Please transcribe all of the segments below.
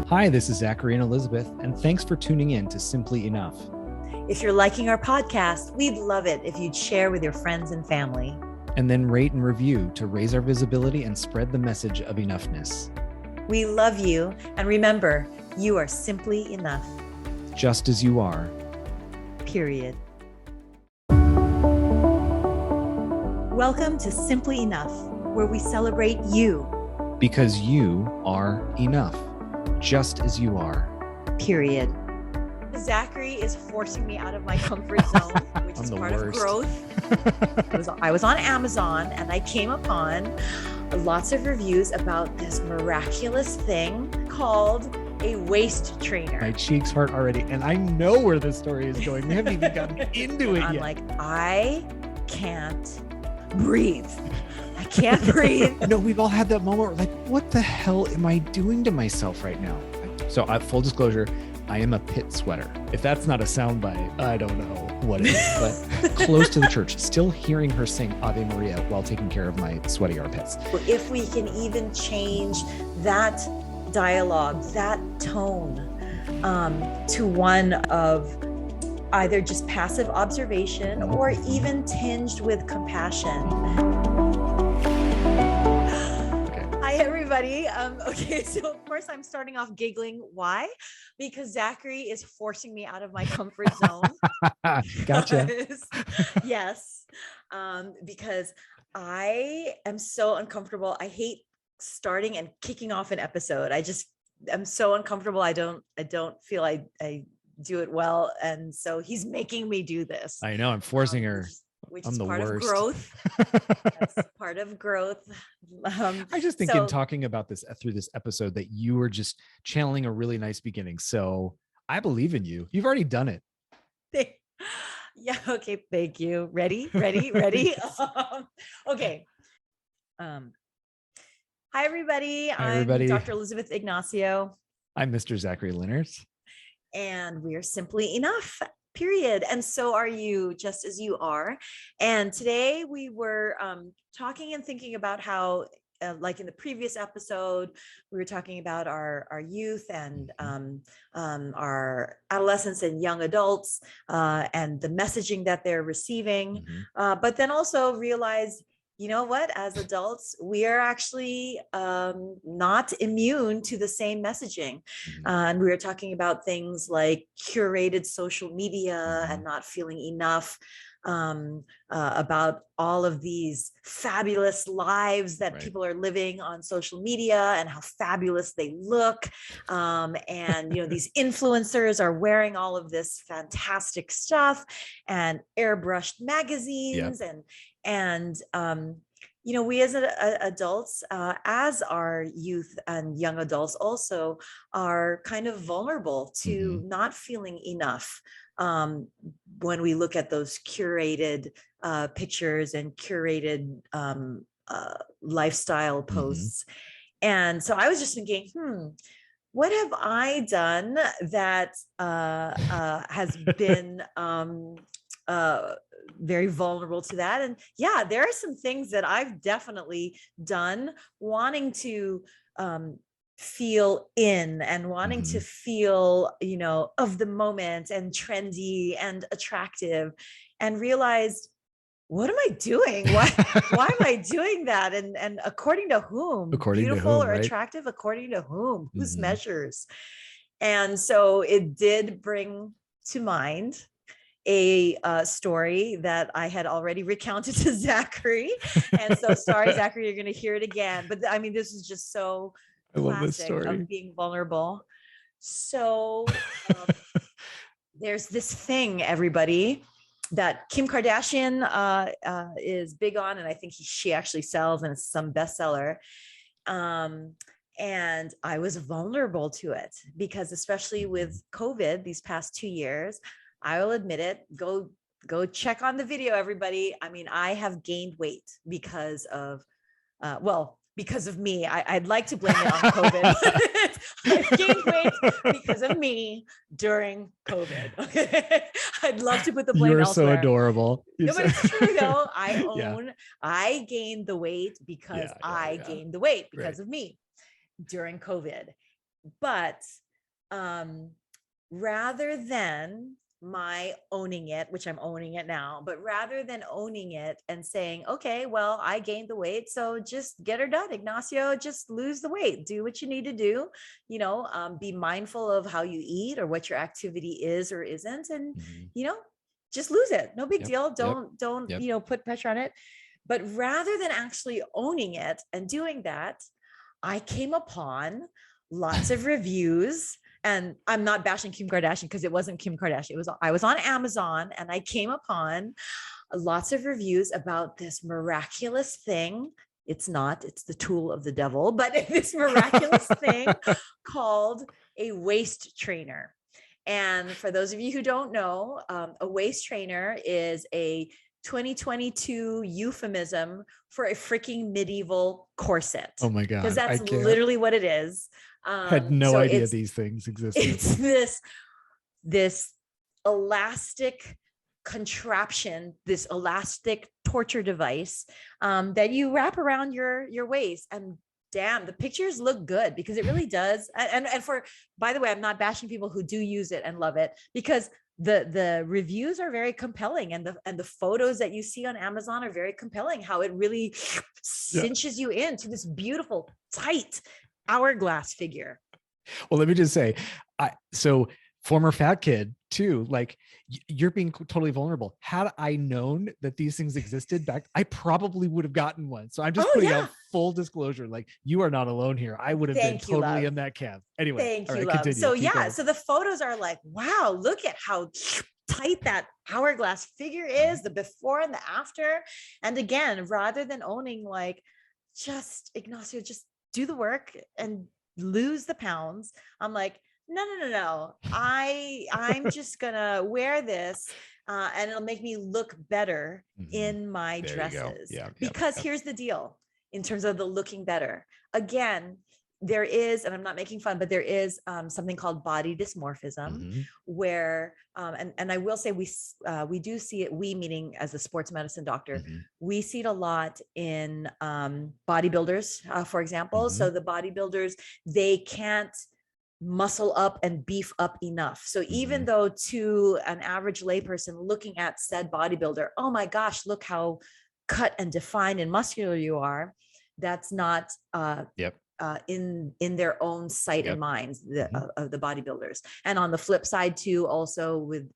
Hi, this is Zachary and Elizabeth, and thanks for tuning in to Simply Enough. If you're liking our podcast, we'd love it if you'd share with your friends and family. And then rate and review to raise our visibility and spread the message of enoughness. We love you, and remember, you are simply enough. Just as you are. Period. Welcome to Simply Enough, where we celebrate you. Because you are enough. Just as you are. Period. Zachary is forcing me out of my comfort zone, which is part of growth. I was on Amazon and I came upon lots of reviews about this miraculous thing called a waist trainer. My cheeks hurt already, and I know where this story is going. We haven't even gotten into it yet. I'm like, I can't breathe. I can't breathe. No, we've all had that moment where like, what the hell am I doing to myself right now? So full disclosure, I am a pit sweater. If that's not a soundbite, I don't know what it is, but close to the church, still hearing her sing Ave Maria while taking care of my sweaty armpits. If we can even change that dialogue, that tone, to one of either just passive observation or even tinged with compassion. Hi, everybody. Okay, so of course I'm starting off giggling. Why? Because Zachary is forcing me out of my comfort zone. Gotcha. Yes, because I am so uncomfortable. I hate starting and kicking off an episode. I'm so uncomfortable. I don't feel I do it well, and so he's making me do this. I know. I'm forcing her. Which is part of growth. That's part of growth. I just think in talking about this through this episode that you were just channeling a really nice beginning. So I believe in you. You've already done it. Yeah. Okay. Thank you. Ready? Okay. Hi, everybody. I'm Dr. Elizabeth Ignacio. I'm Mr. Zachary Linners. And we are Simply Enough. Period. And so are you, just as you are. And today we were talking and thinking about how, like in the previous episode, we were talking about our youth and our adolescents and young adults and the messaging that they're receiving. But then also realize, you know what, as adults, we are actually not immune to the same messaging. And we were talking about things like curated social media and not feeling enough, about all of these fabulous lives that people are living on social media and how fabulous they look. And, these influencers are wearing all of this fantastic stuff and airbrushed magazines and we as adults, as our youth and young adults also are kind of vulnerable to not feeling enough when we look at those curated pictures and curated lifestyle posts. And so I was just thinking, what have I done that has been very vulnerable to that? And yeah, there are some things that I've definitely done, wanting to feel in and wanting to feel, of the moment and trendy and attractive, and realized, what am I doing? Why am I doing that? And according to whom? Beautiful or attractive? According to whom? Whose measures? And so it did bring to mind a story that I had already recounted to Zachary. And so sorry, Zachary, you're going to hear it again. But I mean, this is just so classic of being vulnerable. So there's this thing, everybody, that Kim Kardashian is big on. And I think she actually sells, and it's some bestseller. And I was vulnerable to it because, especially with COVID these past 2 years, I will admit it, go check on the video, everybody. I mean, I have gained weight because of, because of me. I'd like to blame it on COVID. I've gained weight because of me during COVID. Okay. I'd love to put the blame elsewhere. You're so adorable. No, but it's true though. I own, I gained the weight because I gained the weight because of me during COVID. But rather than my owning it, which I'm owning it now, but rather than owning it and saying, okay, well, I gained the weight, so just get her done, Ignacio, just lose the weight, do what you need to do, be mindful of how you eat or what your activity is or isn't. And, just lose it. No big deal. Don't put pressure on it. But rather than actually owning it and doing that, I came upon lots of reviews. And I'm not bashing Kim Kardashian because it wasn't Kim Kardashian. I was on Amazon and I came upon lots of reviews about this miraculous thing. It's the tool of the devil, but this miraculous thing called a waist trainer. And for those of you who don't know, a waist trainer is a 2022 euphemism for a freaking medieval corset. Oh my God. Because that's literally what it is. I had no idea these things existed. It's this elastic contraption, this elastic torture device that you wrap around your waist. And damn, the pictures look good because it really does. And by the way, I'm not bashing people who do use it and love it, because the reviews are very compelling, and the photos that you see on Amazon are very compelling, how it really cinches you into this beautiful, tight hourglass figure. Well, let me just say, so former fat kid too, like you're being totally vulnerable. Had I known that these things existed back, I probably would have gotten one. So I'm just putting out full disclosure. Like, you are not alone here. I would have been totally in that camp. Anyway, thank you, love. Continue. So so the photos are like, wow, look at how tight that hourglass figure is, the before and the after. And again, rather than owning like, just Ignacio, just do the work and lose the pounds, I'm like, no. I'm just gonna wear this and it'll make me look better in my dresses. Because here's the deal in terms of the looking better. Again, there is, and I'm not making fun, but there is something called body dysmorphism, where, and I will say we do see it, we meaning as a sports medicine doctor, we see it a lot in bodybuilders, for example. So the bodybuilders, they can't muscle up and beef up enough. So even though to an average layperson looking at said bodybuilder, oh my gosh, look how cut and defined and muscular you are, that's not in their own sight and minds of the bodybuilders. And on the flip side too, also with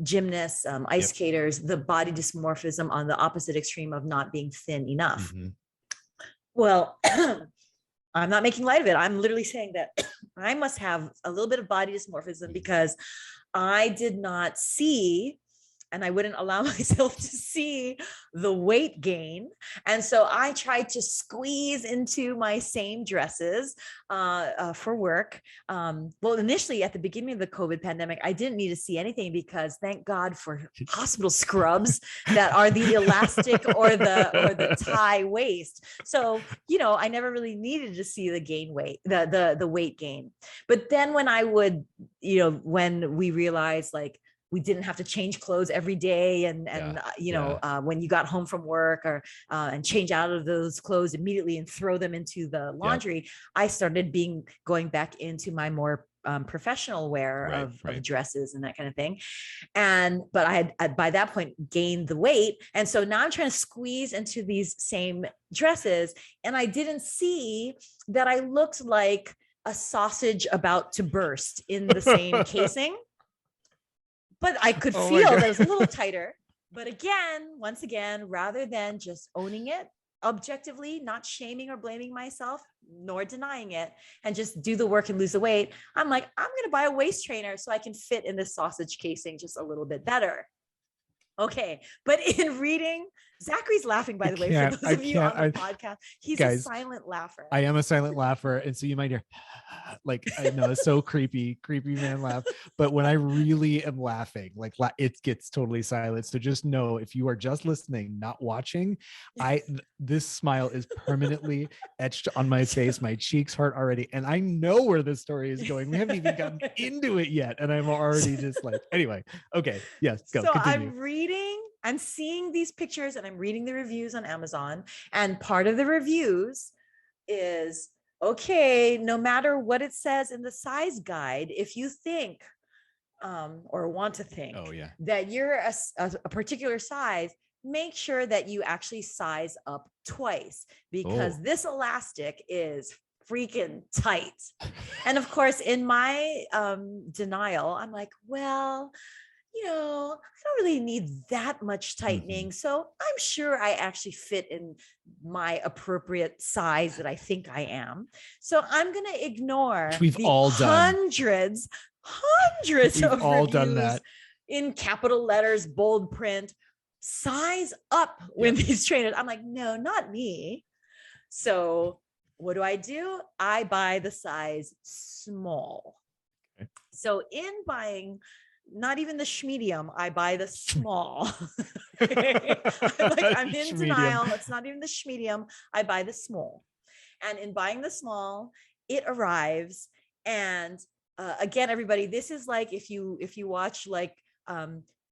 gymnasts, ice skaters, the body dysmorphism on the opposite extreme of not being thin enough. Well, I'm not making light of it. I'm literally saying that I must have a little bit of body dysmorphism because I did not see, and I wouldn't allow myself to see the weight gain. And so I tried to squeeze into my same dresses for work. Well, initially at the beginning of the COVID pandemic, I didn't need to see anything because thank God for hospital scrubs that are the elastic or the tie waist. So, I never really needed to see the gain weight, the weight gain. But then when I would, when we realized like, we didn't have to change clothes every day. And when you got home from work or, and change out of those clothes immediately and throw them into the laundry, I started going back into my more professional wear of dresses and that kind of thing. But I had by that point gained the weight. And so now I'm trying to squeeze into these same dresses. And I didn't see that I looked like a sausage about to burst in the same casing. But I could feel that it was a little tighter. But once again, rather than just owning it objectively, not shaming or blaming myself, nor denying it, and just do the work and lose the weight, I'm like, I'm going to buy a waist trainer so I can fit in this sausage casing just a little bit better. Okay. But in reading, Zachary's laughing, by the way, for those of you on the podcast. He's a silent laugher. I am a silent laugher. And so you might hear, like, I know it's so creepy man laugh. But when I really am laughing, like it gets totally silent. So just know, if you are just listening, not watching, this smile is permanently etched on my face. My cheeks hurt already. And I know where this story is going. We haven't even gotten into it yet. And I'm already just like, anyway. Okay. Yes. Go. So Continue. I'm seeing these pictures and I'm reading the reviews on Amazon. And part of the reviews is okay, no matter what it says in the size guide, if you think or want to think Oh yeah. that you're a particular size, make sure that you actually size up twice, because Oh. this elastic is freaking tight. And of course, in my denial, I'm like, well, I don't really need that much tightening. So I'm sure I actually fit in my appropriate size that I think I am. So I'm going to ignore We've the all done. hundreds We've of all reviews done that. in capital letters, bold print, size up when these trainers. I'm like, no, not me. So what do? I buy the size small. Okay. So in buying not even the schmedium, I buy the small. I'm in denial. It's not even the schmedium. I buy the small. And in buying the small, it arrives. And again, everybody, this is like if you watch like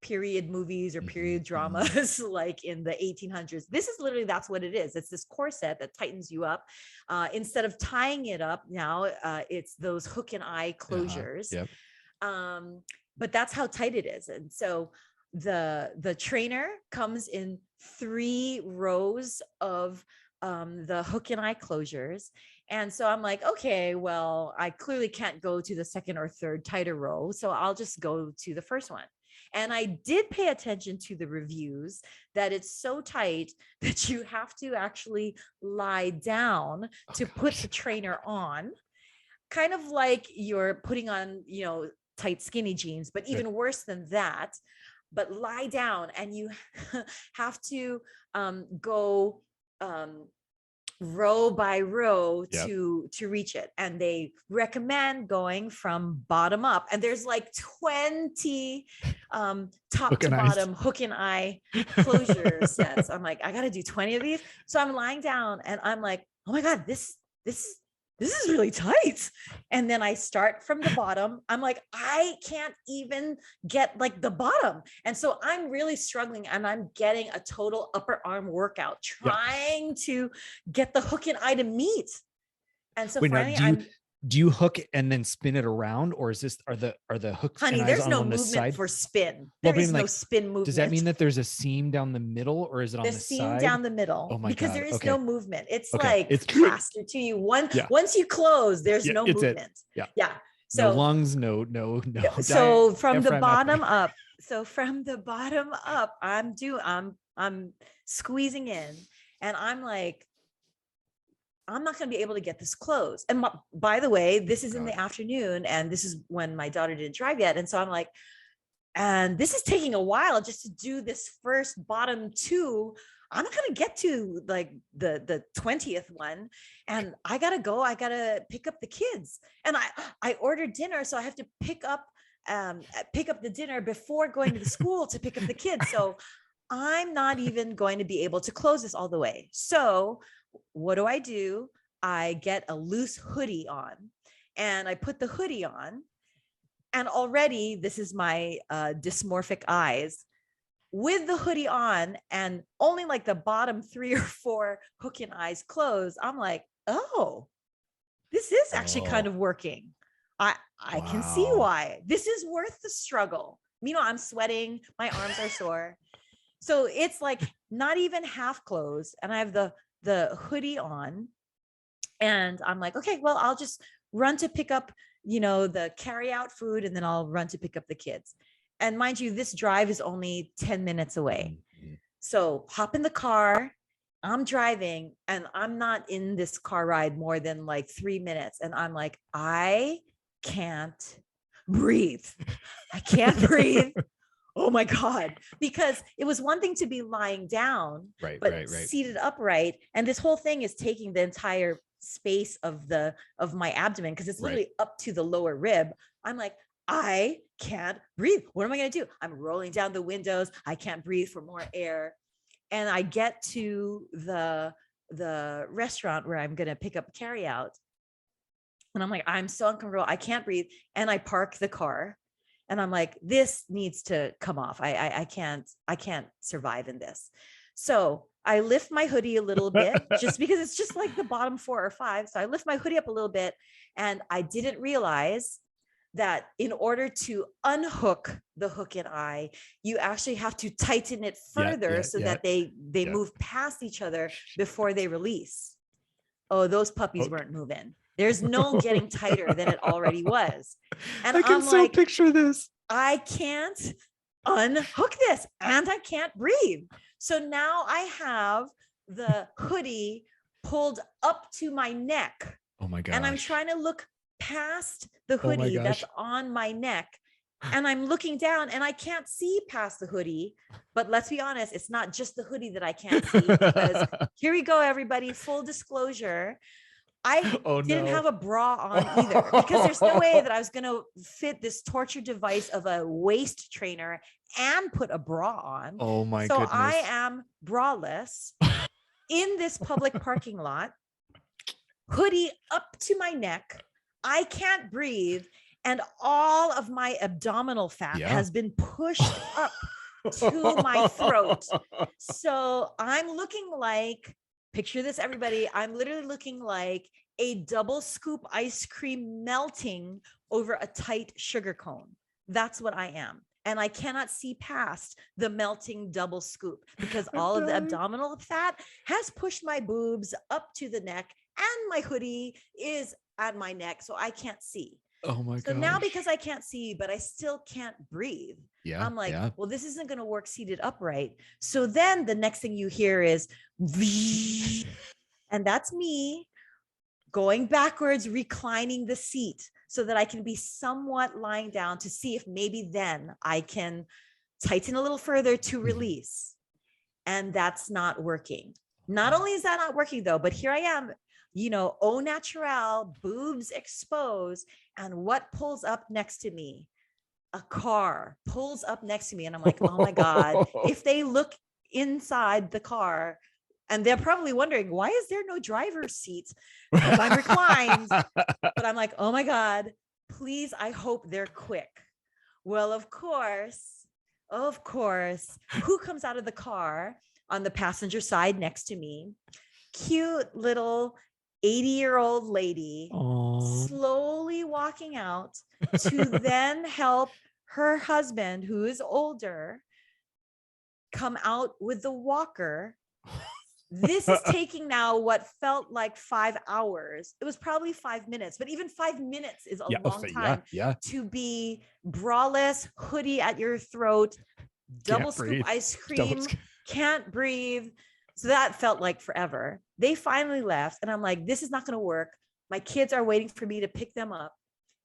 period movies or period dramas like in the 1800s, this is literally, that's what it is. It's this corset that tightens you up. Instead of tying it up now, it's those hook and eye closures. Yep. But that's how tight it is. And so the trainer comes in 3 rows of the hook and eye closures. And so I'm like, okay, well, I clearly can't go to the second or third tighter row, so I'll just go to the first one. And I did pay attention to the reviews that it's so tight that you have to actually lie down to put the trainer on, kind of like you're putting on, tight skinny jeans, but even worse than that. But lie down, and you have to go row by row to reach it. And they recommend going from bottom up, and there's like 20 top to bottom hook and eye closure sets. I'm like, I gotta do 20 of these. So I'm lying down and I'm like, oh my god, this is really tight. And then I start from the bottom. I'm like, I can't even get like the bottom. And so I'm really struggling, and I'm getting a total upper arm workout trying to get the hook and eye to meet. And so finally do you hook and then spin it around, or is this, are the hooks? Honey, there's no movement for spin. There is no spin movement. Does that mean that there's a seam down the middle, or is it on the side? The seam down the middle. Oh my because God. there is no movement. It's it's plastered to you. Once you close, there's no movement. Yeah. So no lungs, no. So from the bottom up. I'm squeezing in, and I'm like, I'm not going to be able to get this closed. And by the way, this is in the afternoon, and this is when my daughter didn't drive yet. And so I'm like, and this is taking a while just to do this first bottom 2. I'm not going to get to like the 20th one. And I got to go. I got to pick up the kids. And I ordered dinner, so I have to pick up the dinner before going to the school to pick up the kids. So I'm not even going to be able to close this all the way. So what do? I get a loose hoodie on, and I put the hoodie on, and already this is my dysmorphic eyes. With the hoodie on and only like the bottom 3 or 4 hook and eyes closed, I'm like, oh, this is actually kind of working. I can see why. This is worth the struggle. I'm sweating, my arms are sore. So it's like not even half closed, and I have the hoodie on, and I'm like, okay, well, I'll just run to pick up, the carry out food, and then I'll run to pick up the kids. And mind you, this drive is only 10 minutes away. So hop in the car, I'm driving, and I'm not in this car ride more than like 3 minutes. And I'm like, I can't breathe. I can't breathe. Oh my God. Because it was one thing to be lying down, but seated upright. And this whole thing is taking the entire space of my abdomen, because it's literally up to the lower rib. I'm like, I can't breathe. What am I going to do? I'm rolling down the windows. I can't breathe for more air. And I get to the restaurant where I'm going to pick up carry out. And I'm like, I'm so uncomfortable. I can't breathe. And I park the car. And I'm like, this needs to come off. I can't survive in this. So I lift my hoodie a little bit just because it's just like the bottom 4 or 5. So I lift my hoodie up a little bit, and I didn't realize that in order to unhook the hook and eye, you actually have to tighten it further so that they move past each other before they release. Oh, those puppies weren't moving. There's no getting tighter than it already was. And I can so picture this. I can't unhook this and I can't breathe. So now I have the hoodie pulled up to my neck. Oh my gosh. And I'm trying to look past the hoodie that's on my neck. And I'm looking down and I can't see past the hoodie. But let's be honest, it's not just the hoodie that I can't see, because here we go, everybody. Full disclosure. I didn't have a bra on either, because there's no way that I was going to fit this torture device of a waist trainer and put a bra on. Oh my goodness. So I am braless in this public parking lot, hoodie up to my neck. I can't breathe. And all of my abdominal fat has been pushed up to my throat. So I'm looking like, picture this, everybody. I'm literally looking like a double scoop ice cream melting over a tight sugar cone. That's what I am. And I cannot see past the melting double scoop, because all of the abdominal fat has pushed my boobs up to the neck, and my hoodie is at my neck, so I can't see. Oh my god. So now, because I can't see, but I still can't breathe. Yeah. I'm like, well, this isn't going to work seated upright. So then the next thing you hear is, and that's me going backwards, reclining the seat so that I can be somewhat lying down to see if maybe then I can tighten a little further to release. And that's not working. Not only is that not working though, but here I am, au naturel, boobs exposed. And what pulls up next to me? A car pulls up next to me. And I'm like, oh my God, if they look inside the car, and they're probably wondering, why is there no driver's seat? Because I'm reclined. But I'm like, oh my God, please, I hope they're quick. Well, of course, who comes out of the car on the passenger side next to me? Cute little 80-year-old lady. Aww. Slowly walking out to then help her husband, who is older, come out with the walker. This is taking now what felt like 5 hours. It was probably 5 minutes, but even 5 minutes is a long time to be braless, hoodie at your throat, double scoop ice cream, can't breathe. So that felt like forever. They finally left, and I'm like, this is not going to work. My kids are waiting for me to pick them up,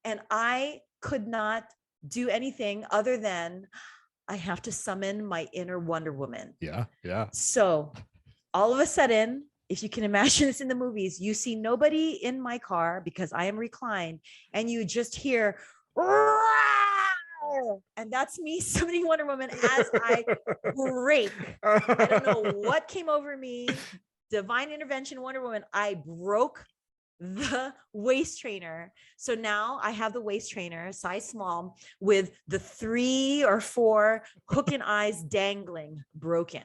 and I could not do anything other than I have to summon my inner Wonder Woman. Yeah. So all of a sudden, if you can imagine this in the movies, you see nobody in my car because I am reclined, and you just hear, and that's me summoning Wonder Woman as I break. I don't know what came over me. Divine intervention, Wonder Woman. I broke the waist trainer. So now I have the waist trainer, size small, with the 3 or 4 hook and eyes dangling, broken.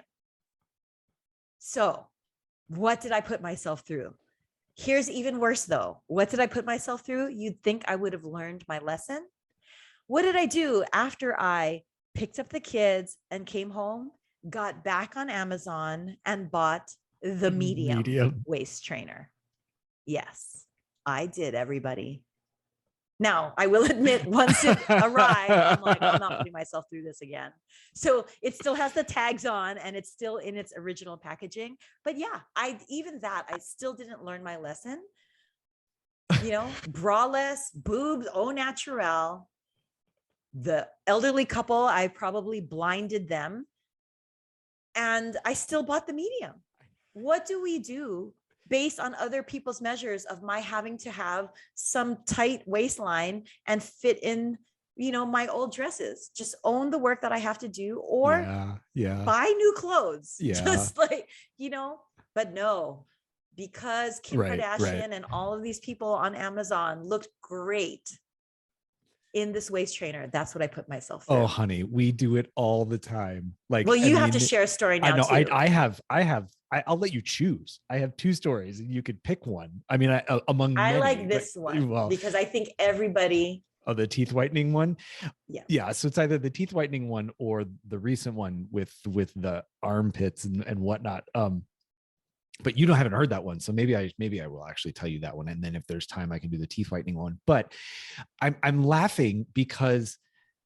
So what did I put myself through? Here's even worse though. What did I put myself through? You'd think I would have learned my lesson. What did I do after I picked up the kids and came home? Got back on Amazon and bought the medium waist trainer. Yes, I did, everybody. Now, I will admit, once it arrived, I'm like, I'm not putting myself through this again. So it still has the tags on, and it's still in its original packaging. But yeah, I still didn't learn my lesson. Braless, boobs, au naturel. The elderly couple, I probably blinded them. And I still bought the medium. What do we do based on other people's measures of my having to have some tight waistline and fit in, my old dresses? Just own the work that I have to do, or buy new clothes. Just like, but no, because Kim Kardashian and all of these people on Amazon looked great. in this waist trainer, that's what I put myself Oh, through. honey, we do it all the time. Like, Well, I you have to mean, share a story I now know too. I'll let you choose. I have two stories and you could pick one. I mean, among I many, like but this one well, because I think everybody, the teeth whitening one. yeah. Yeah. So it's either the teeth whitening one or the recent one with the armpits and whatnot. But you haven't heard that one. So maybe I will actually tell you that one. And then if there's time, I can do the teeth whitening one. But I'm laughing because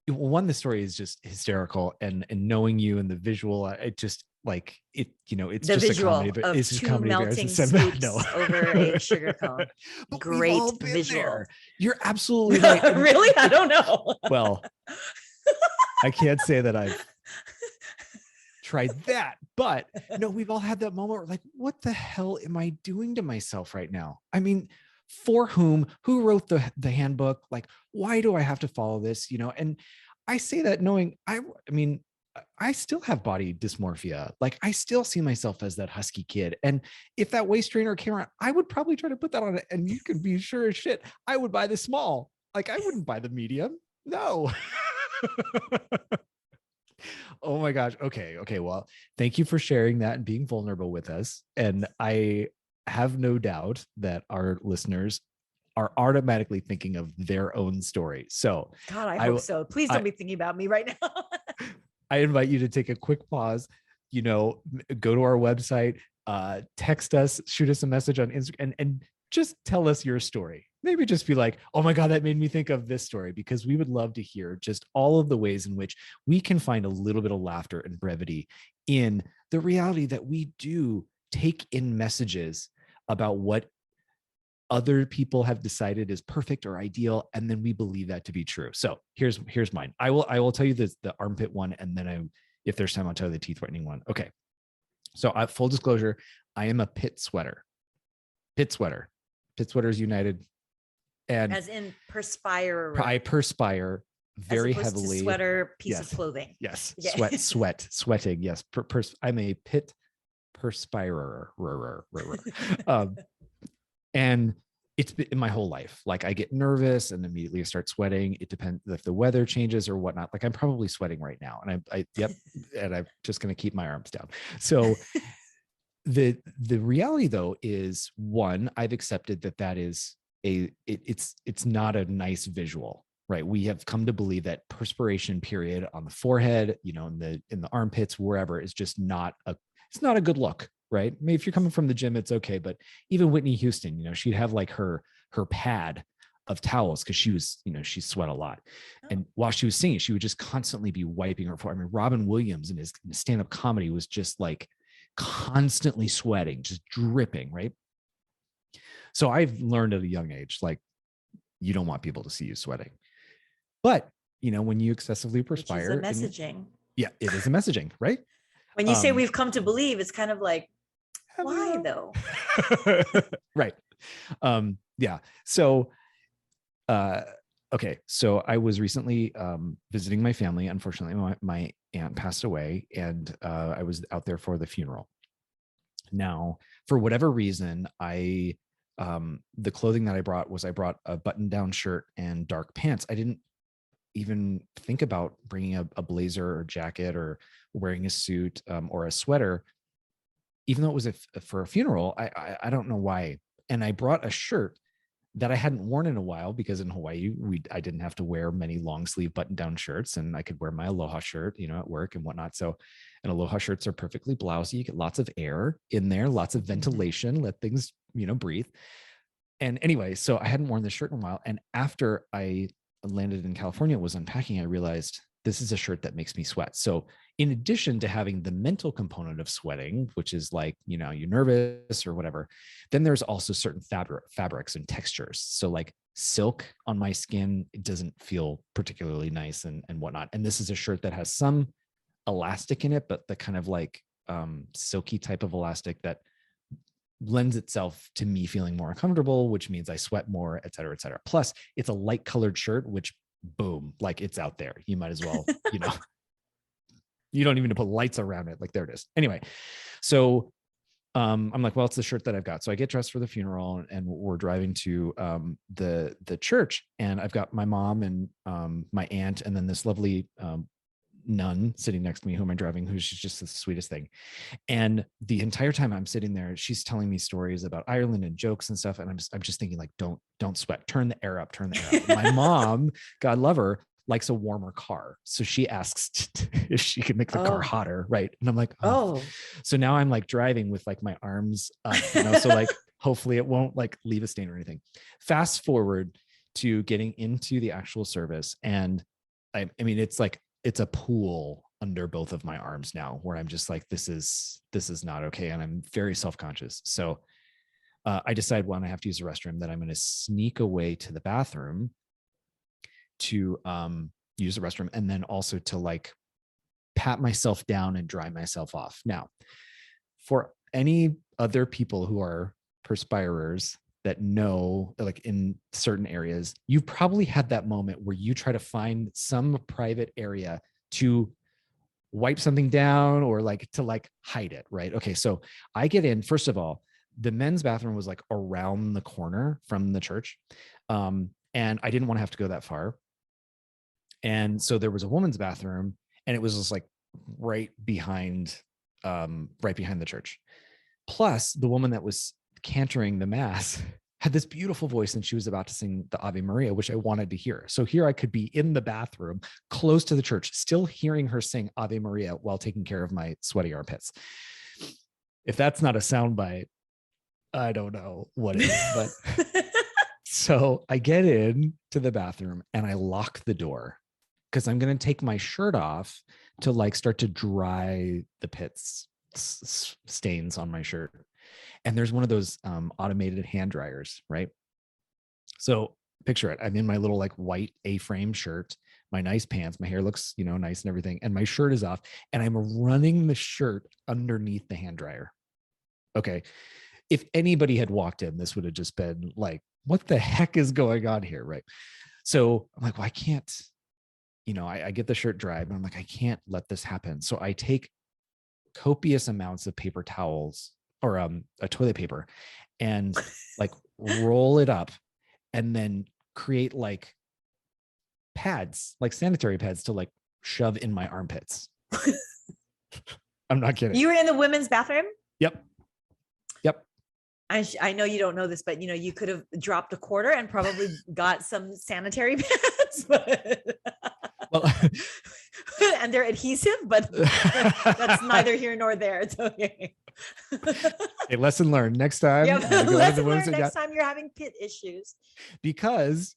one, the story is just hysterical, and knowing you and the visual, it just like it, it's The just a visual comedy, but of it's just two comedy of errors. melting It's so- scoops no. over a sugar cone. But we've Great all been visual. there. You're absolutely right. And- Really? I don't know. well, I can't say that I've tried that, but no, we've all had that moment where like, what the hell am I doing to myself right now? I mean, for whom? Who wrote the handbook? Like, why do I have to follow this? And I say that knowing I mean, I still have body dysmorphia. Like, I still see myself as that husky kid. And if that waist trainer came around, I would probably try to put that on it. And you can be sure as shit, I would buy the small. Like, I wouldn't buy the medium. No. Oh my gosh. Okay. Well, thank you for sharing that and being vulnerable with us. And I have no doubt that our listeners are automatically thinking of their own story. So God, I hope so. Please don't I- be thinking about me right now. I invite you to take a quick pause, go to our website, text us, shoot us a message on Instagram, and just tell us your story. Maybe just be like, oh my God, that made me think of this story, because we would love to hear just all of the ways in which we can find a little bit of laughter and brevity in the reality that we do take in messages about what other people have decided is perfect or ideal, and then we believe that to be true. So here's mine. I will tell you the armpit one, and then if there's time, I'll tell you the teeth whitening one. Okay. So full disclosure, I am a pit sweater. Pit Sweaters United. And as in perspire. I perspire very heavily. Sweater, piece yes. of clothing. Yes. Okay. Sweating. Yes. I'm a pit perspirer. And it's been in my whole life. Like, I get nervous and immediately I start sweating. It depends if the weather changes or whatnot. Like, I'm probably sweating right now, and yep. And I'm just going to keep my arms down. So the reality though is, one, I've accepted that is it's not a nice visual, right? We have come to believe that perspiration period on the forehead, in the armpits, wherever, is just it's not a good look, right? I mean, if you're coming from the gym, it's okay. But even Whitney Houston, she'd have like her pad of towels because she sweat a lot. Oh. And while she was singing, she would just constantly be wiping her forehead. I mean, Robin Williams in his stand-up comedy was just like constantly sweating, just dripping, right? So I've learned at a young age, like, you don't want people to see you sweating. But, when you excessively perspire. Which is a messaging. Yeah, it is a messaging, right? When you say we've come to believe, it's kind of like, why though? Right. Yeah. So, okay. So I was recently visiting my family. Unfortunately, my aunt passed away, and I was out there for the funeral. Now, for whatever reason, the clothing that I brought a button-down shirt and dark pants. I didn't even think about bringing a blazer or jacket or wearing a suit or a sweater, even though it was for a funeral. I don't know why. And I brought a shirt that I hadn't worn in a while, because in Hawaii, I didn't have to wear many long sleeve button down shirts, and I could wear my Aloha shirt, at work and whatnot. So, and Aloha shirts are perfectly blousy. You get lots of air in there, lots of ventilation, let things, breathe. And anyway, so I hadn't worn this shirt in a while. And after I landed in California, was unpacking, I realized this is a shirt that makes me sweat. So in addition to having the mental component of sweating, which is like, you're nervous or whatever, then there's also certain fabrics and textures. So like silk on my skin, it doesn't feel particularly nice and whatnot. And this is a shirt that has some elastic in it, but the kind of like silky type of elastic that lends itself to me feeling more uncomfortable, which means I sweat more, et cetera, et cetera. Plus it's a light colored shirt, which boom, like it's out there. You might as well, you don't even put lights around it. Like, there it is. Anyway, so I'm like, well, it's the shirt that I've got. So I get dressed for the funeral, and we're driving to the church, and I've got my mom and my aunt, and then this lovely nun sitting next to me, who am I driving, who's just the sweetest thing. And the entire time I'm sitting there, she's telling me stories about Ireland and jokes and stuff. And I'm just thinking, like, don't sweat, turn the air up, turn the air up. My mom, God love her, likes a warmer car. So she asks if she can make the car hotter. Right. And I'm like, oh. So now I'm like driving with like my arms up, so like, hopefully it won't like leave a stain or anything. Fast forward to getting into the actual service. And I mean, it's a pool under both of my arms now, where I'm just like, this is not okay. And I'm very self-conscious. So I decide when I have to use the restroom that I'm going to sneak away to the bathroom to use the restroom, and then also to like pat myself down and dry myself off. Now, for any other people who are perspirers that know, like in certain areas, you've probably had that moment where you try to find some private area to wipe something down or like to like hide it, right? Okay, so I get in. First of all, the men's bathroom was like around the corner from the church, and I didn't want to have to go that far. And so there was a woman's bathroom, and it was just like right behind the church. Plus, the woman that was cantering the mass had this beautiful voice, and she was about to sing the Ave Maria, which I wanted to hear. So here I could be in the bathroom close to the church, still hearing her sing Ave Maria while taking care of my sweaty armpits. If that's not a soundbite, I don't know what it is. But so I get in to the bathroom and I lock the door, because I'm going to take my shirt off to like start to dry the pits stains on my shirt. And there's one of those automated hand dryers, right? So picture it. I'm in my little like white A-frame shirt, my nice pants, my hair looks, nice and everything. And my shirt is off, and I'm running the shirt underneath the hand dryer. Okay. If anybody had walked in, this would have just been like, what the heck is going on here? Right. So I'm like, well, I can't, I get the shirt dry, but I'm like, I can't let this happen. So I take copious amounts of paper towels or a toilet paper and like roll it up, and then create like pads, like sanitary pads, to like shove in my armpits. I'm not kidding. You were in the women's bathroom? Yep. I know you don't know this, but you could have dropped a quarter and probably got some sanitary pads, but well, and they're adhesive, but that's neither here nor there. It's okay. Okay, lesson learned. Next time, lesson learned next time you're having pit issues. Because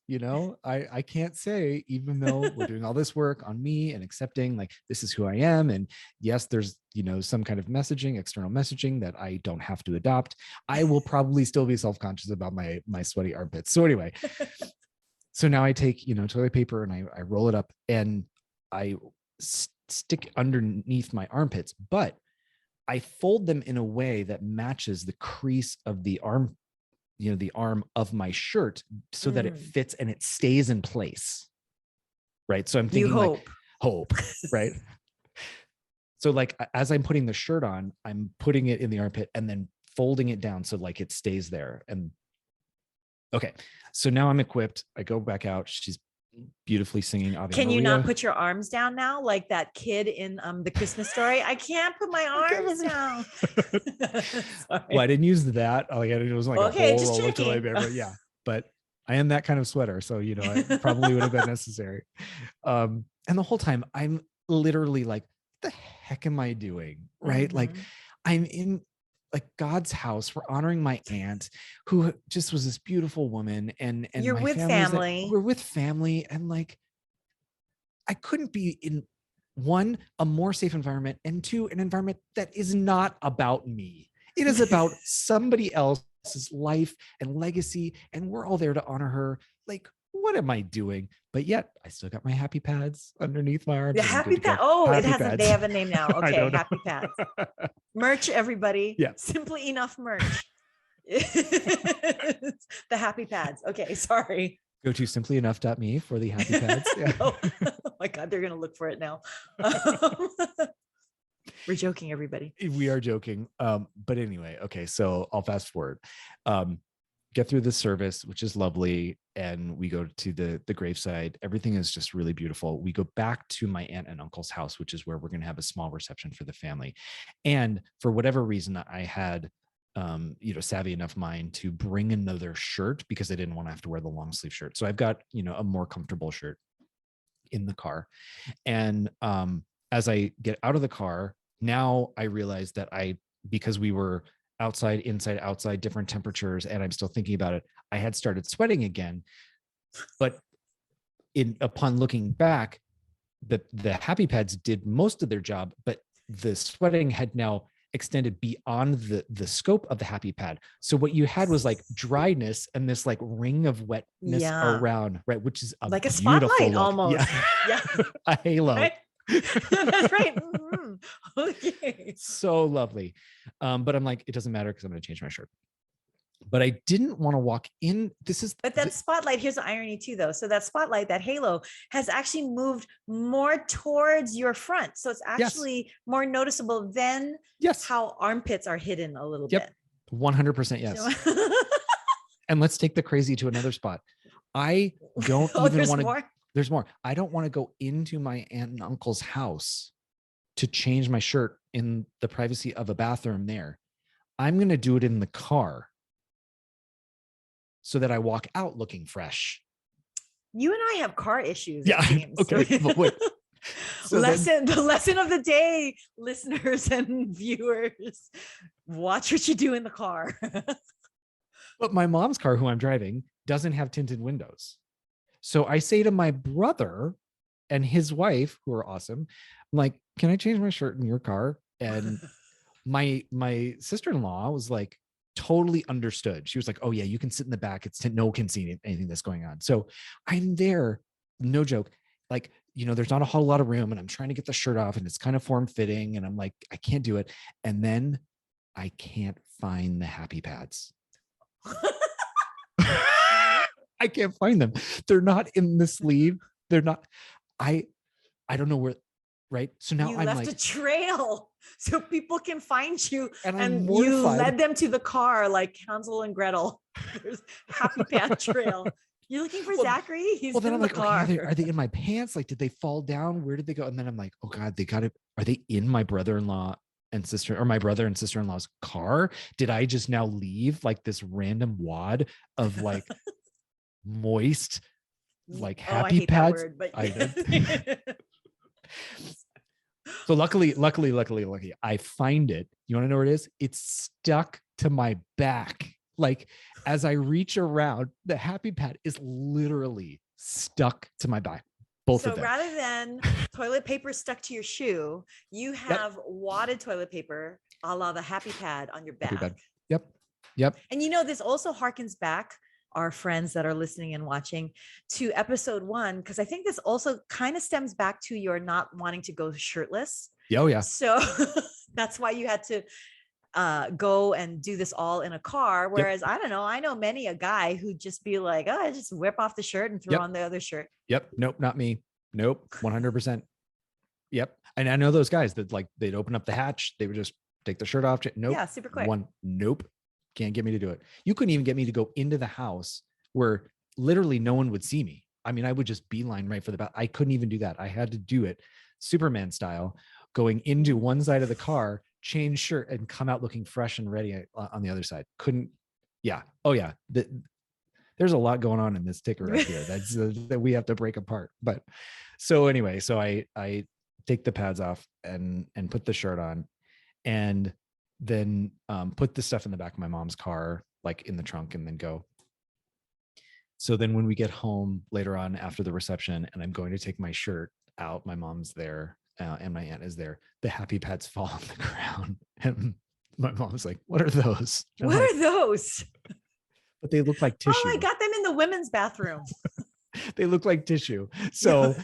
I can't say, even though we're doing all this work on me and accepting like this is who I am, and yes, there's some kind of messaging, external messaging that I don't have to adopt, I will probably still be self-conscious about my sweaty armpits. So anyway, so now I take toilet paper and I roll it up and I stick underneath my armpits, but I fold them in a way that matches the crease of the arm, the arm of my shirt, so that it fits and it stays in place. Right. So I'm thinking hope, right? So like, as I'm putting the shirt on, I'm putting it in the armpit and then folding it down so like it stays there. And okay, so now I'm equipped. I go back out. She's beautifully singing Ave Can Maria. You not put your arms down now, like that kid in the Christmas Story? I can't put my arms down. Well, I didn't use that. All I had to do was like a whole roll of toilet paper. Yeah, but I am that kind of sweater, so it probably would have been necessary. And the whole time I'm literally like, what the heck am I doing? Right? Like I'm in like God's house. We're honoring my aunt, who just was this beautiful woman, and you're with family. We're with family, and like I couldn't be in one, a more safe environment, and two, an environment that is not about me. It is about somebody else's life and legacy, and we're all there to honor her. Like, what am I doing? But yet I still got my happy pads underneath my arms. The happy pad. Oh, happy pads. They have a name now. Okay, happy pads. Merch, everybody. Yeah. Simply Enough merch. The happy pads. Okay, sorry. Go to simplyenough.me for the happy pads. Yeah. Oh my God, they're gonna look for it now. We're joking, everybody. We are joking. But anyway, okay, so I'll fast forward. Get through the service, which is lovely, and we go to the graveside. Everything is just really beautiful. We go back to my aunt and uncle's house, which is where we're going to have a small reception for the family. And for whatever reason, I had savvy enough mind to bring another shirt because I didn't want to have to wear the long sleeve shirt. So I've got, a more comfortable shirt in the car. And as I get out of the car, now I realize that because we were outside, inside, outside, different temperatures, and I'm still thinking about it, I had started sweating again. But upon looking back, the happy pads did most of their job, but the sweating had now extended beyond the scope of the happy pad. So what you had was like dryness and this like ring of wetness around, right? Which is like a spotlight look. Almost. Yeah. A halo. Right? That's right. Okay. So lovely. But I'm like, it doesn't matter because I'm going to change my shirt. But I didn't want to walk in. But that spotlight, here's the irony too, though. So that spotlight, that halo has actually moved more towards your front. So it's actually more noticeable than how armpits are hidden a little bit. 100% yes. And let's take the crazy to another spot. I don't even want to. There's more. I don't want to go into my aunt and uncle's house to change my shirt in the privacy of a bathroom there. I'm going to do it in the car so that I walk out looking fresh. You and I have car issues. Yeah. Okay. But wait. So the lesson of the day, listeners and viewers, watch what you do in the car. But my mom's car, who I'm driving, doesn't have tinted windows. So I say to my brother and his wife, who are awesome, I'm like, can I change my shirt in your car? And my sister-in-law was like, totally understood. She was like, oh yeah, you can sit in the back. No one can see anything that's going on. So I'm there, no joke. Like, there's not a whole lot of room and I'm trying to get the shirt off and it's kind of form fitting. And I'm like, I can't do it. And then I can't find the happy pads. I can't find them. They're not in the sleeve. They're not, I don't know where, right? So now I'm left a trail so people can find you, and you led them to the car like Hansel and Gretel. There's happy pad trail. You're looking for Zachary? He's in the car. Okay, are they in my pants? Like, did they fall down? Where did they go? And then I'm like, oh God, are they in my brother-in-law and sister, or my brother and sister-in-law's car? Did I just now leave like this random wad of like moist, like happy pads? Word, but I did. So luckily, I find it. You want to know where it is? It's stuck to my back. Like as I reach around, the happy pad is literally stuck to my back. Both of them. So rather than toilet paper stuck to your shoe, you have wadded toilet paper a la the happy pad on your back. Yep. And this also harkens back, our friends that are listening and watching, to episode 1, because I think this also kind of stems back to your not wanting to go shirtless. Oh yeah. So that's why you had to go and do this all in a car. Whereas I don't know, I know many a guy who'd just be like, oh, I just whip off the shirt and throw on the other shirt. Yep. Nope. Not me. Nope. 100%. Yep. And I know those guys that like, they'd open up the hatch. They would just take the shirt off. Nope. Yeah. Super quick. Nope. Can't get me to do it. You couldn't even get me to go into the house where literally no one would see me. I mean, I would just beeline right for the back. I couldn't even do that. I had to do it Superman style, going into one side of the car, change shirt, and come out looking fresh and ready on the other side. Couldn't. Yeah. Oh yeah. There's a lot going on in this ticker right here. That's that we have to break apart. But so anyway, so I take the pads off and put the shirt on, and then put the stuff in the back of my mom's car, like in the trunk, and then go. So then when we get home later on after the reception and I'm going to take my shirt out, my mom's there and my aunt is there, the happy pads fall on the ground. And my mom's like, what are those? What are those? But they look like tissue. Oh, I got them in the women's bathroom. They look like tissue. So,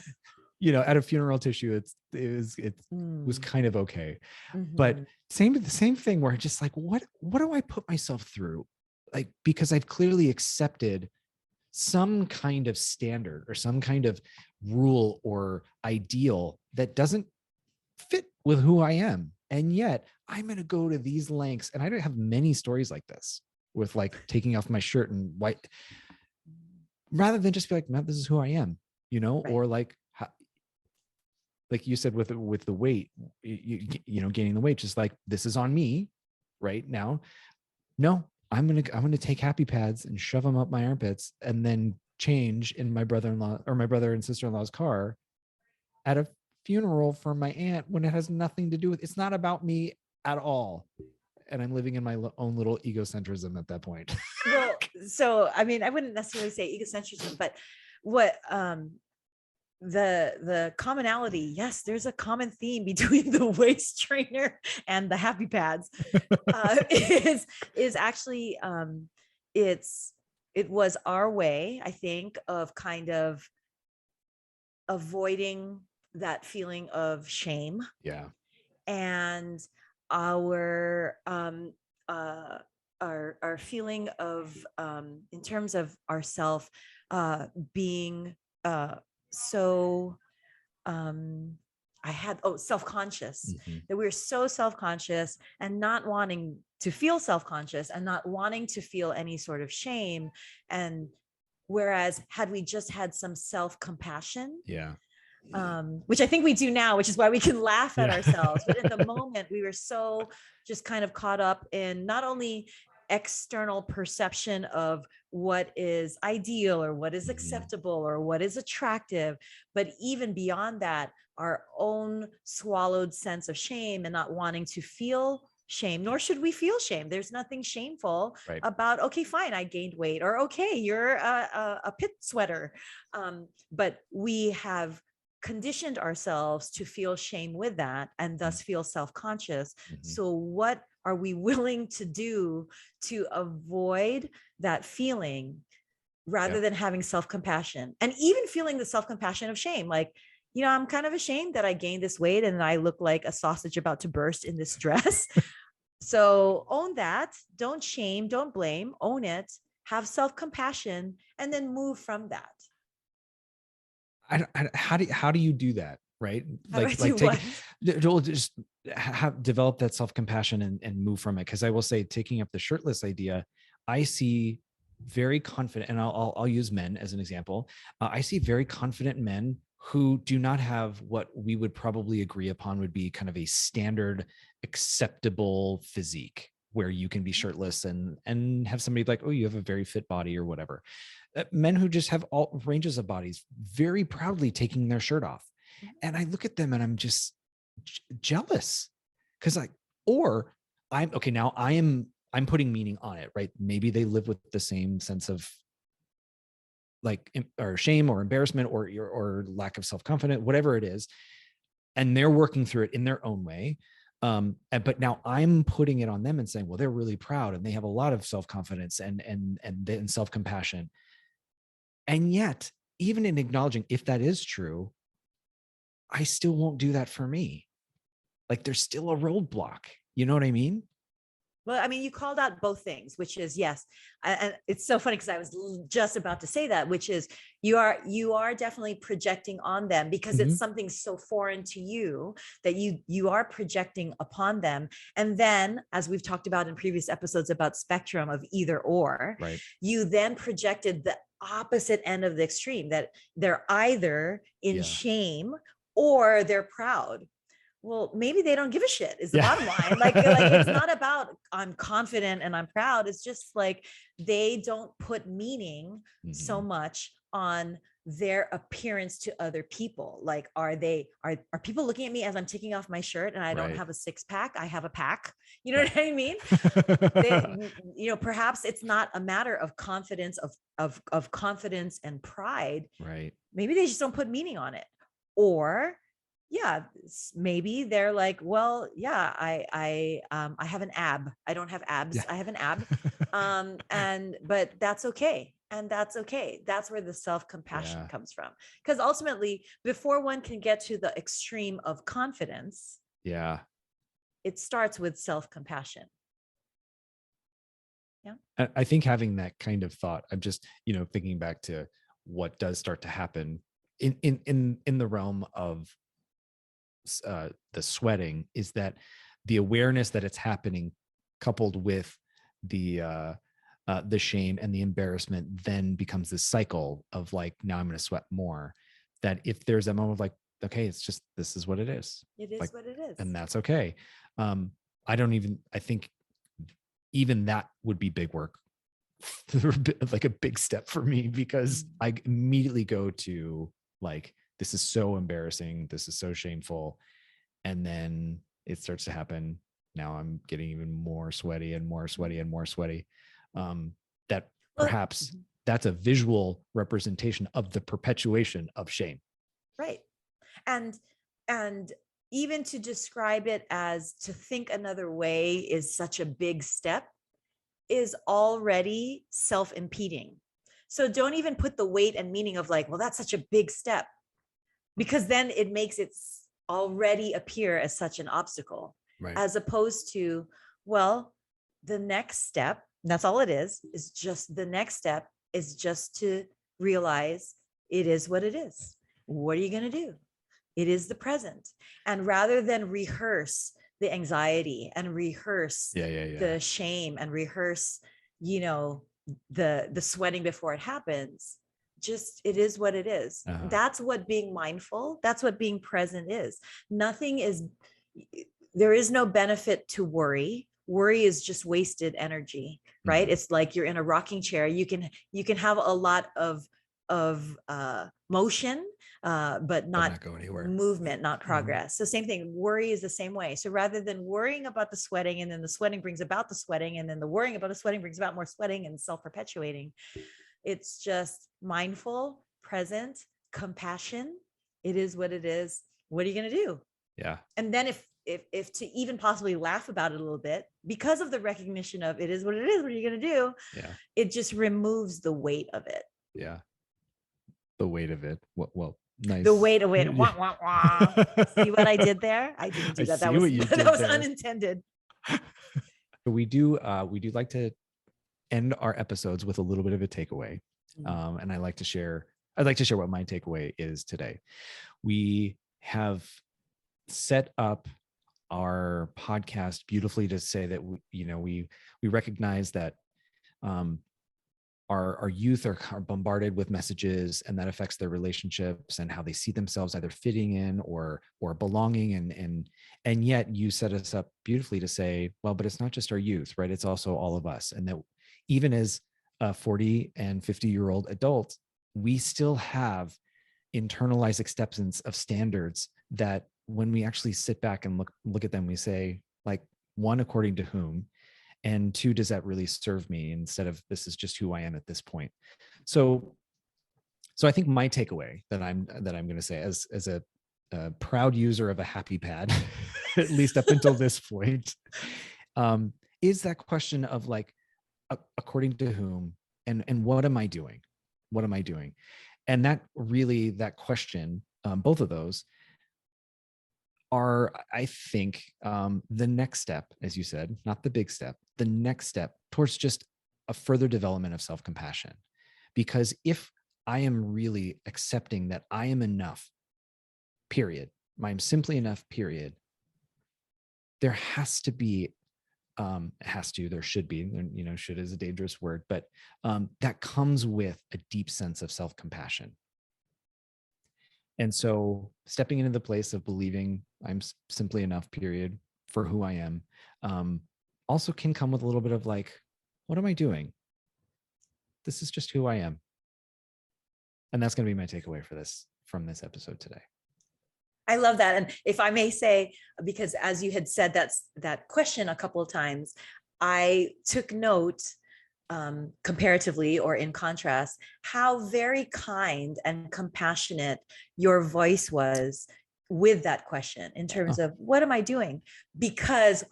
at a funeral tissue, it was kind of okay. Mm-hmm. But the same thing where just like, what do I put myself through? Like, because I've clearly accepted some kind of standard or some kind of rule or ideal that doesn't fit with who I am. And yet I'm going to go to these lengths. And I don't have many stories like this with like taking off my shirt and white, rather than just be like, no, this is who I am, Right. or like you said with the weight, gaining the weight, just like, this is on me right now. No, I'm going to take happy pads and shove them up my armpits and then change in my brother-in-law or my brother and sister-in-law's car at a funeral for my aunt, when it has nothing to do with, it's not about me at all. And I'm living in my own little egocentrism at that point. Well, so I mean, I wouldn't necessarily say egocentrism, but what the commonality, yes, there's a common theme between the waist trainer and the happy pads, is actually it was our way, I think, of kind of avoiding that feeling of shame. Yeah. And our our feeling of in terms of ourself being so I had self-conscious, that we were so self-conscious and not wanting to feel self-conscious and not wanting to feel any sort of shame. And whereas had we just had some self-compassion, Yeah. which I think we do now, which is why we can laugh at ourselves. But in the moment, we were so just kind of caught up in not only external perception of what is ideal or what is acceptable or what is attractive, but even beyond that, our own swallowed sense of shame and not wanting to feel shame, nor should we feel shame. There's nothing shameful about, okay, fine, I gained weight, or okay, you're a pit sweater. But we have conditioned ourselves to feel shame with that and thus feel self-conscious. So what are we willing to do to avoid that feeling rather than having self-compassion, and even feeling the self-compassion of shame? Like, I'm kind of ashamed that I gained this weight and I look like a sausage about to burst in this dress. So own that. Don't shame, don't blame, own it, have self-compassion, and then move from that. How do you do that? Right. Just develop that self-compassion and move from it. Cause I will say, taking up the shirtless idea, I see very confident, and I'll use men as an example. I see very confident men who do not have what we would probably agree upon would be kind of a standard acceptable physique, where you can be shirtless and have somebody like, oh, you have a very fit body or whatever. Men who just have all ranges of bodies very proudly taking their shirt off. And I look at them and I'm just jealous, because I'm putting meaning on it, right? Maybe they live with the same sense of like, or shame or embarrassment or lack of self-confidence, whatever it is. And they're working through it in their own way. But now I'm putting it on them and saying, well, they're really proud and they have a lot of self-confidence and self-compassion. And yet, even in acknowledging if that is true, I still won't do that for me. Like, there's still a roadblock. You know what I mean? Well, I mean, you called out both things, which is, yes. And it's so funny because I was just about to say that, which is you are definitely projecting on them because it's something so foreign to you that you are projecting upon them. And then, as we've talked about in previous episodes about spectrum of either or, you then projected the opposite end of the extreme, that they're either in shame or they're proud. Well, maybe they don't give a shit is the bottom line. Like it's not about I'm confident and I'm proud. It's just like they don't put meaning so much on their appearance to other people. Like, are people looking at me as I'm taking off my shirt and I don't have a six pack, I have a pack. You know what I mean? Perhaps it's not a matter of confidence, of confidence and pride. Right. Maybe they just don't put meaning on it. Or maybe they're like, well, I have an ab. I don't have abs. I have an ab. But that's okay. And that's okay. That's where the self-compassion comes from. Because ultimately, before one can get to the extreme of confidence, it starts with self-compassion. Yeah. I think having that kind of thought, I'm just, thinking back to what does start to happen in the realm of the sweating, is that the awareness that it's happening, coupled with the shame and the embarrassment, then becomes this cycle of like, now I'm going to sweat more. That if there's a moment of like, okay, it's just, this is what it is. It is like, what it is. and that's okay. I think even that would be big work, like a big step for me, because I immediately go to like, this is so embarrassing. This is so shameful. And then it starts to happen. Now I'm getting even more sweaty and more sweaty and more sweaty. That perhaps that's a visual representation of the perpetuation of shame. Right. And even to describe it as to think another way is such a big step is already self-impeding. So don't even put the weight and meaning of like, well, that's such a big step, because then it makes it already appear as such an obstacle, right? As opposed to, well, the next step, that's all it is just the next step is just to realize it is what it is. What are you going to do? It is the present. And rather than rehearse the anxiety and rehearse the shame and rehearse, the sweating before it happens, just, it is what it is. That's what being mindful, that's what being present is. There is no benefit to worry. Worry is just wasted energy, right? It's like you're in a rocking chair. You can have a lot of motion, but not go anywhere. Movement, not progress. So same thing, worry is the same way. So rather than worrying about the sweating, and then the sweating brings about the sweating, and then the worrying about the sweating brings about more sweating and self-perpetuating, it's just mindful, present, compassion. It is what it is. What are you going to do? Yeah. And then if to even possibly laugh about it a little bit, because of the recognition of it is what it is, what are you going to do? Yeah. It just removes the weight of it. Yeah. The weight of it. Well, nice. The weight of it. Wah, wah, wah. See what I did there? I didn't do that. That was unintended. We do like to end our episodes with a little bit of a takeaway. And I'd like to share what my takeaway is today. We have set up our podcast beautifully to say that we recognize that our youth are bombarded with messages, and that affects their relationships and how they see themselves either fitting in or belonging. And yet you set us up beautifully to say, well, but it's not just our youth, right? It's also all of us. And that even as 40 and 50-year-old adults, we still have internalized acceptance of standards that when we actually sit back and look at them, we say, like, one, according to whom? And two, does that really serve me, instead of this is just who I am at this point? So I think my takeaway that I'm going to say as a proud user of a happy pad, at least up until this point, is that question of like, according to whom, and what am I doing? What am I doing? And that question, both of those are, I think, the next step, as you said, not the big step, the next step towards just a further development of self-compassion. Because if I am really accepting that I am enough, period, I'm simply enough, period, there has to be, there should be, should is a dangerous word, but that comes with a deep sense of self-compassion. And so stepping into the place of believing I'm simply enough, period, for who I am, also can come with a little bit of like, what am I doing? This is just who I am. And that's going to be my takeaway from this episode today. I love that. And if I may say, because as you had said that question a couple of times, I took note, comparatively or in contrast, how very kind and compassionate your voice was with that question in terms of what am I doing? Because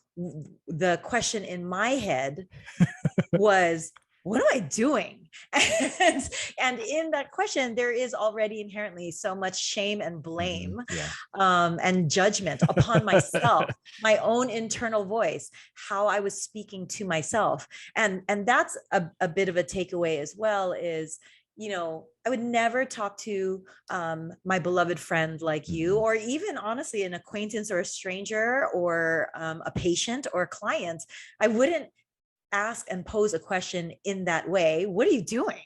the question in my head was, what am I doing? And in that question, there is already inherently so much shame and blame, and judgment upon myself, my own internal voice, how I was speaking to myself. And that's a bit of a takeaway as well, is, I would never talk to my beloved friend like you, or even honestly, an acquaintance or a stranger or a patient or a client. I wouldn't ask and pose a question in that way. What are you doing?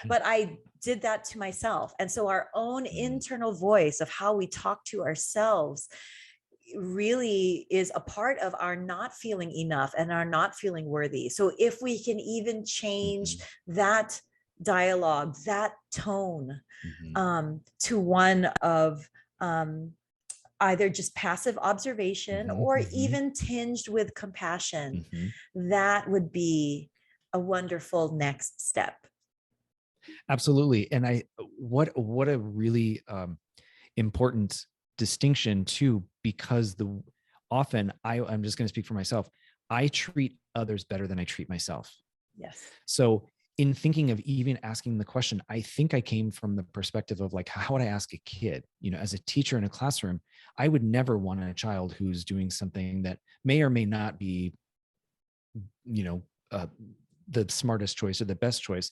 But I did that to myself. And so our own internal voice of how we talk to ourselves really is a part of our not feeling enough and our not feeling worthy. So if we can even change that dialogue, that tone, to one of either just passive observation or even tinged with compassion, that would be a wonderful next step. Absolutely. And what a really important distinction too, because I'm just going to speak for myself. I treat others better than I treat myself. Yes. So in thinking of even asking the question, I think I came from the perspective of like, how would I ask a kid? As a teacher in a classroom, I would never want a child who's doing something that may or may not be, the smartest choice or the best choice,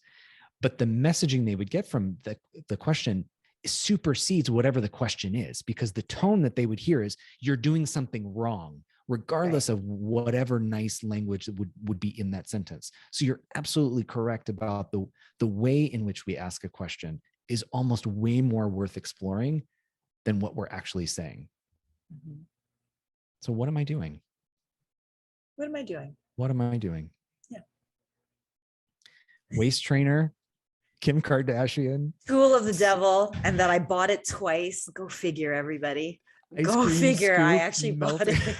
but the messaging they would get from the question supersedes whatever the question is, because the tone that they would hear is, you're doing something wrong, regardless of whatever nice language that would be in that sentence. So you're absolutely correct about the way in which we ask a question is almost way more worth exploring than what we're actually saying. So what am I doing? What am I doing? What am I doing? Yeah. Waist trainer, Kim Kardashian. Tool of the devil, and that I bought it twice. Go figure, everybody. Go figure. I actually bought it.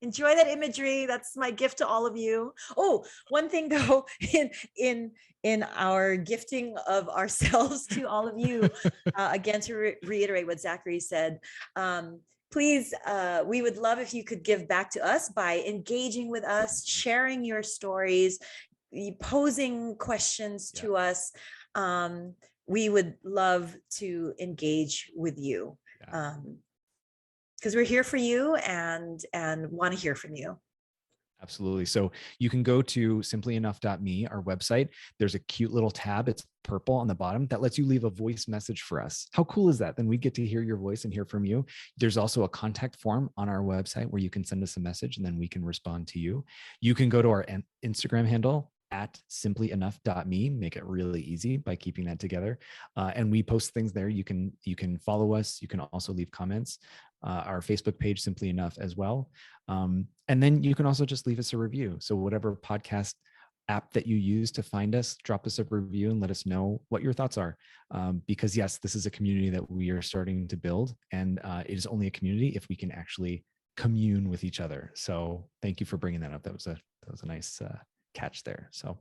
Enjoy that imagery. That's my gift to all of you. Oh, one thing though, in our gifting of ourselves to all of you, again, to reiterate what Zachary said, please, we would love if you could give back to us by engaging with us, sharing your stories, posing questions to us. We would love to engage with you. Because we're here for you and want to hear from you. Absolutely. So you can go to simplyenough.me, our website. There's a cute little tab. It's purple on the bottom that lets you leave a voice message for us. How cool is that? Then we get to hear your voice and hear from you. There's also a contact form on our website where you can send us a message and then we can respond to you. You can go to our Instagram handle at simplyenough.me, make it really easy by keeping that together. And we post things there. You can follow us. You can also leave comments. Our Facebook page, Simply Enough, as well. And then you can also just leave us a review. So whatever podcast app that you use to find us, drop us a review and let us know what your thoughts are. Because yes, this is a community that we are starting to build, and it is only a community if we can actually commune with each other. So thank you for bringing that up. That was a nice catch there. So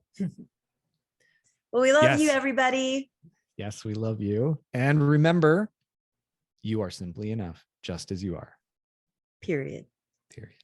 well, we love you, everybody. Yes, we love you. And remember, you are simply enough, just as you are. Period. Period.